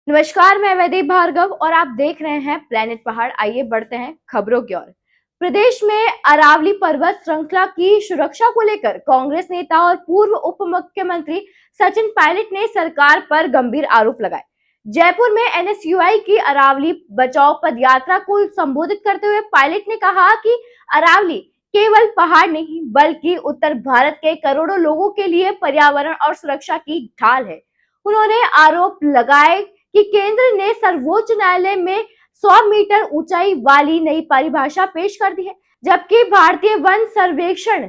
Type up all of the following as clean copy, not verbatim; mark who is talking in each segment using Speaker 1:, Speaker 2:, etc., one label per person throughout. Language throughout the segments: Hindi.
Speaker 1: नमस्कार, मैं वैदेही भार्गव और आप देख रहे हैं प्लेनेट पहाड़। आइए बढ़ते हैं खबरों की ओर। प्रदेश में अरावली पर्वत श्रृंखला की सुरक्षा को लेकर कांग्रेस नेता और पूर्व उप मुख्यमंत्री सचिन पायलट ने सरकार पर गंभीर आरोप लगाए। जयपुर में एनएसयूआई की अरावली बचाओ पदयात्रा को संबोधित करते हुए पायलट ने कहा कि अरावली केवल पहाड़ नहीं बल्कि उत्तर भारत के करोड़ों लोगों के लिए पर्यावरण और सुरक्षा की ढाल है। उन्होंने आरोप लगाए कि केंद्र ने सर्वोच्च न्यायालय में 100 मीटर ऊंचाई वाली नई परिभाषा पेश कर दी है, जबकि भारतीय वन सर्वेक्षण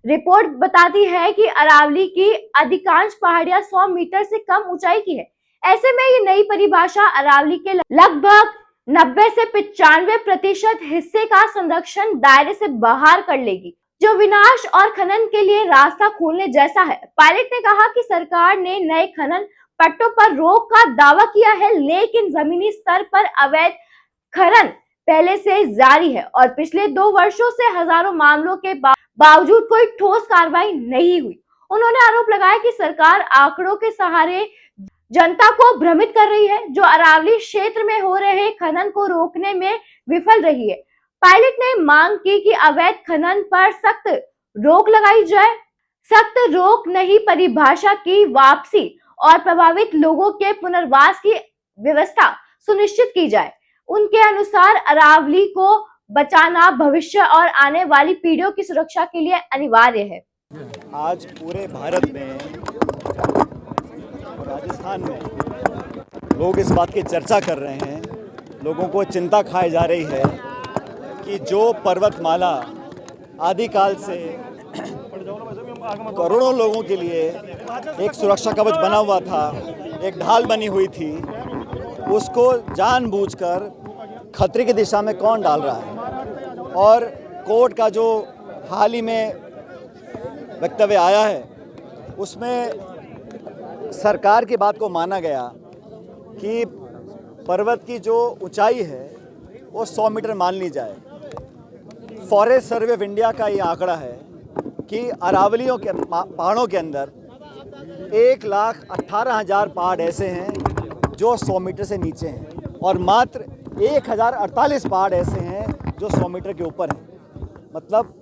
Speaker 1: रिपोर्ट बताती है कि अरावली की अधिकांश पहाड़ियां 100 मीटर से कम ऊंचाई की है। ऐसे में ये नई परिभाषा अरावली के लगभग 90 से 95% हिस्से का संरक्षण दायरे से बाहर कर लेगी, जो विनाश और खनन के लिए रास्ता खोलने जैसा है। पायलट ने कहा कि सरकार ने नए खनन पट्टों पर रोक का दावा किया है, लेकिन जमीनी स्तर पर अवैध खनन पहले से जारी है और पिछले 2 वर्षों से हजारों मामलों के बावजूद कोई ठोस कार्रवाई नहीं हुई। उन्होंने आरोप लगाया कि सरकार आंकड़ों के सहारे जनता को भ्रमित कर रही है, जो अरावली क्षेत्र में हो रहे खनन को रोकने में विफल रही है। पायलट ने मांग की कि अवैध खनन पर सख्त रोक लगाई जाए, सख्त रोक नहीं परिभाषा की वापसी और प्रभावित लोगों के पुनर्वास की व्यवस्था सुनिश्चित की जाए। उनके अनुसार अरावली को बचाना भविष्य और आने वाली पीढ़ियों की सुरक्षा के लिए अनिवार्य है।
Speaker 2: आज पूरे भारत में, राजस्थान में लोग इस बात की चर्चा कर रहे हैं, लोगों को चिंता खाई जा रही है कि जो पर्वतमाला आदिकाल से करोड़ों लोगों के लिए एक सुरक्षा कवच बना हुआ था, एक ढाल बनी हुई थी, उसको जानबूझकर खतरे की दिशा में कौन डाल रहा है। और कोर्ट का जो हाल ही में वक्तव्य आया है, उसमें सरकार की बात को माना गया कि पर्वत की जो ऊंचाई है वो 100 मीटर मान ली जाए। फॉरेस्ट सर्वे ऑफ इंडिया का ये आंकड़ा है कि अरावलियों के पहाड़ों के अंदर 1,18,000 पहाड़ ऐसे हैं जो 100 मीटर से नीचे हैं और मात्र 1,048 पहाड़ ऐसे हैं जो 100 मीटर के ऊपर हैं। मतलब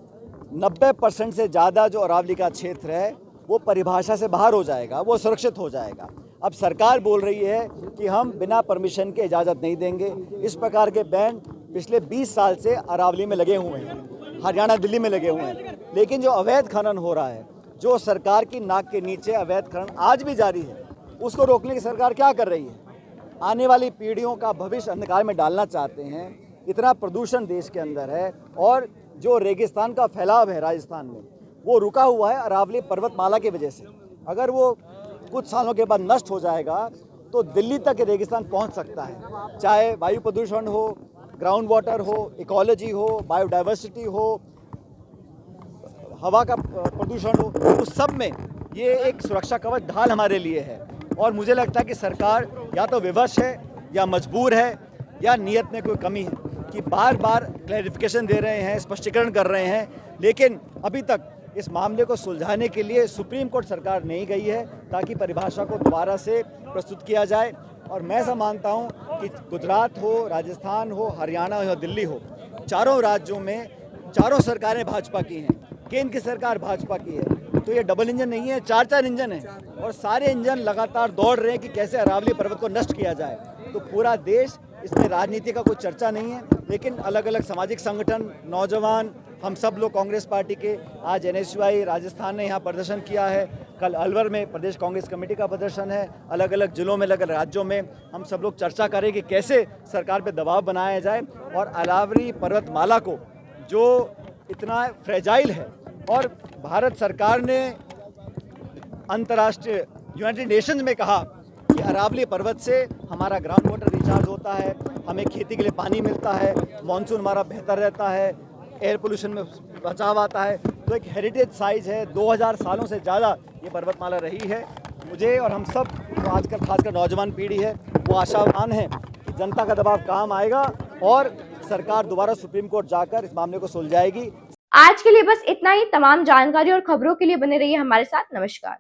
Speaker 2: 90% से ज़्यादा जो अरावली का क्षेत्र है वो परिभाषा से बाहर हो जाएगा, वो सुरक्षित हो जाएगा। अब सरकार बोल रही है कि हम बिना परमिशन के इजाज़त नहीं देंगे। इस प्रकार के बैन पिछले 20 साल से अरावली में लगे हुए हैं, हरियाणा दिल्ली में लगे हुए हैं। लेकिन जो अवैध खनन हो रहा है, जो सरकार की नाक के नीचे अवैध खनन आज भी जारी है, उसको रोकने की सरकार क्या कर रही है? आने वाली पीढ़ियों का भविष्य अंधकार में डालना चाहते हैं। इतना प्रदूषण देश के अंदर है और जो रेगिस्तान का फैलाव है राजस्थान में, वो रुका हुआ है अरावली पर्वतमाला की वजह से। अगर वो कुछ सालों के बाद नष्ट हो जाएगा तो दिल्ली तक रेगिस्तान पहुंच सकता है। चाहे वायु प्रदूषण हो, ग्राउंड वाटर हो, इकोलॉजी हो, बायोडाइवर्सिटी हो, हवा का प्रदूषण हो, उस सब में ये एक सुरक्षा कवच ढाल हमारे लिए है। और मुझे लगता है कि सरकार या तो विवश है या मजबूर है या नीयत में कोई कमी है कि बार बार क्लैरिफिकेशन दे रहे हैं, स्पष्टीकरण कर रहे हैं, लेकिन अभी तक इस मामले को सुलझाने के लिए सुप्रीम कोर्ट सरकार नहीं गई है ताकि परिभाषा को दोबारा से प्रस्तुत किया जाए। और मैं ऐसा मानता हूं कि गुजरात हो, राजस्थान हो, हरियाणा हो या दिल्ली हो, चारों राज्यों में चारों सरकारें भाजपा की हैं, केंद्र की सरकार भाजपा की है, तो ये डबल इंजन नहीं है, 4 इंजन है और सारे इंजन लगातार दौड़ रहे हैं कि कैसे अरावली पर्वत को नष्ट किया जाए। तो पूरा देश, इसमें राजनीति का कोई चर्चा नहीं है, लेकिन अलग अलग सामाजिक संगठन, नौजवान, हम सब लोग कांग्रेस पार्टी के, आज एनएसयूआई राजस्थान ने यहाँ प्रदर्शन किया है, कल अलवर में प्रदेश कांग्रेस कमेटी का प्रदर्शन है, अलग अलग जिलों में, अलग अलग राज्यों में हम सब लोग चर्चा करें कि कैसे सरकार पे दबाव बनाया जाए और अरावली पर्वतमाला को, जो इतना फ्रेजाइल है, और भारत सरकार ने अंतर्राष्ट्रीय यूनाइटेड नेशंस में कहा कि अरावली पर्वत से हमारा ग्राउंड वाटर रिचार्ज होता है, हमें खेती के लिए पानी मिलता है, मानसून हमारा बेहतर रहता है, एयर पोल्यूशन में बचाव आता है। तो एक हेरिटेज साइज है, 2000 सालों से ज़्यादा ये पर्वतमाला रही है। मुझे और हम सब, तो आजकल खासकर नौजवान पीढ़ी है, वो आशावान है कि जनता का दबाव काम आएगा और सरकार दोबारा सुप्रीम कोर्ट जाकर इस मामले को सुलझाएगी।
Speaker 1: आज के लिए बस इतना ही। तमाम जानकारी और खबरों के लिए बने रहिए हमारे साथ। नमस्कार।